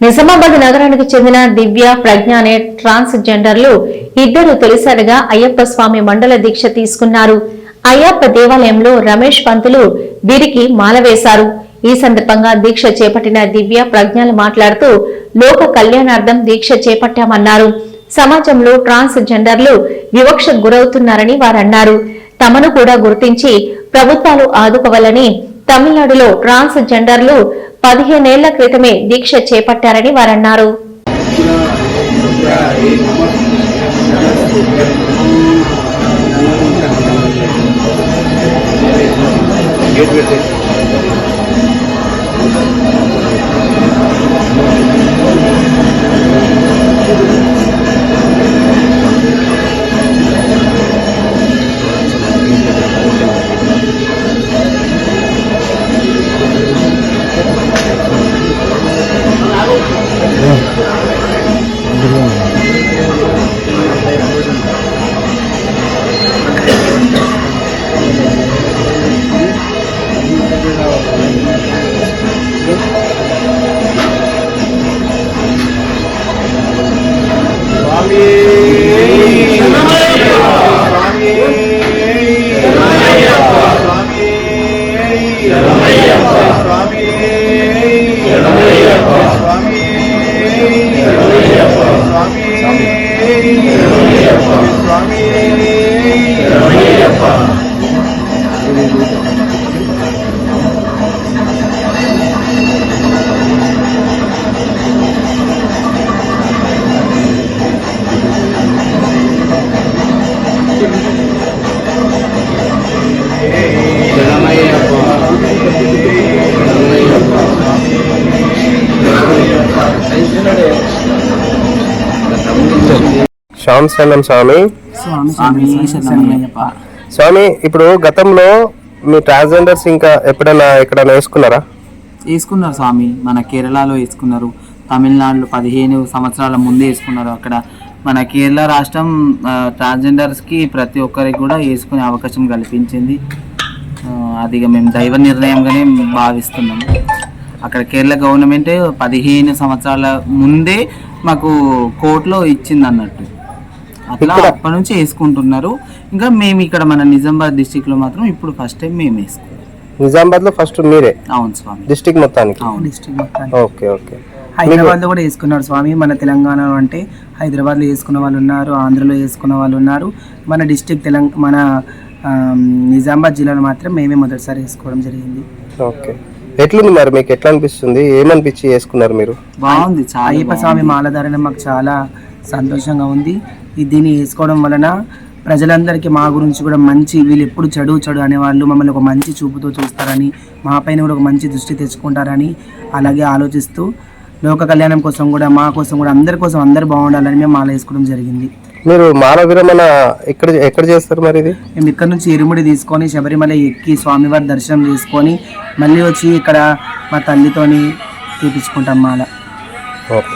నిజామాబాద్ నగరానికి చెందిన దివ్య ప్రజ్ఞ అనే ట్రాన్స్ జెండర్లు ఇద్దరు తొలిసారిగా అయ్యప్ప స్వామి మండల దీక్ష తీసుకున్నారు. అయ్యప్ప దేవాలయంలో రమేష్ పంతులు వీరికి మాల వేశారు. ఈ సందర్భంగా దీక్ష చేపట్టిన దివ్య ప్రజ్ఞలు మాట్లాడుతూ లోక కళ్యాణార్థం దీక్ష చేపట్టామన్నారు. సమాజంలో ట్రాన్స్ జెండర్లు వివక్షకు గురవుతున్నారని వారన్నారు. తమను కూడా గుర్తించి ప్రభుత్వాలు ఆదుకోవాలని తమిళనాడులో ట్రాన్స్ జెండర్లు 15 ఏళ్ల క్రితమే దీక్ష చేపట్టారని వారన్నారు. శ్యామ్ స్వామి స్వామి, ఇప్పుడు గతంలో మీ ట్రాన్స్జెండర్స్ ఇంకా ఎప్పుడైనా ఎక్కడైనా వేసుకున్నారు స్వామి. మన కేరళలో వేసుకున్నారు, తమిళనాడులో 15 సంవత్సరాల ముందే వేసుకున్నారు. అక్కడ మన కేరళ రాష్ట్రం ట్రాన్స్జెండర్స్కి ప్రతి ఒక్కరికి కూడా వేసుకునే అవకాశం కల్పించింది. అది మేము దైవ నిర్ణయంగానే భావిస్తున్నాము. అక్కడ కేరళ గవర్నమెంట్ 15 సంవత్సరాల ముందే మాకు కోర్టులో ఇచ్చింది అన్నట్టు. అట్లా అప్పటి నుంచి వేసుకుంటున్నారు. ఇంకా మేము ఇక్కడ మన నిజామాబాద్ డిస్టిక్ లో మాత్రం ఇప్పుడు ఫస్ట్ టైం మేము వేసుకున్నాం. నిజామాబాద్ లో ఫస్ట్ మీరే? అవును స్వామి, డిస్టిక్ మొత్తానికి. డిస్టిక్ మొత్తానికి. Okay okay. హైదరాబాద్ లో కూడా వేసుకున్నారు స్వామి. మన తెలంగాణలో అంటే హైదరాబాద్ లో వేసుకున్న వాళ్ళు ఉన్నారు, ఆంధ్రలో వేసుకున్న వాళ్ళు ఉన్నారు. మన డిస్టిక్ మన నిజామాబాద్ జిల్లాలో మాత్రం మేమే మొదటిసారి వేసుకోవడం జరిగింది. ఓకే. ఎట్లుంది మరి, మీకు ఎట్లా అనిపిస్తుంది? ఏమనిపించి వేసుకున్నారు మీరు? బాగుంది. అయ్యప్ప స్వామి మాలధారణ మాకు చాలా సంతోషంగా ఉంది. దీన్ని వేసుకోవడం వలన ప్రజలందరికీ మా గురించి కూడా మంచి, వీళ్ళు ఎప్పుడు చెడు అనేవాళ్ళు మమ్మల్ని ఒక మంచి చూపుతో చూస్తారని, మా పైన కూడా ఒక మంచి దృష్టి తెచ్చుకుంటారని అలాగే ఆలోచిస్తూ లోక కళ్యాణం కోసం కూడా, మా కోసం కూడా, అందరి కోసం అందరు బాగుండాలని మేము మాల వేసుకోవడం జరిగింది. మీరు మాల విరమణ ఎక్కడ చేస్తారు మరి? ఇది మేము ఇక్కడ నుంచి ఇరుముడి తీసుకొని శబరిమల ఎక్కి స్వామివారి దర్శనం చేసుకొని మళ్ళీ వచ్చి ఇక్కడ మా తల్లితోని తీపించుకుంటాం మాల. ఓకే.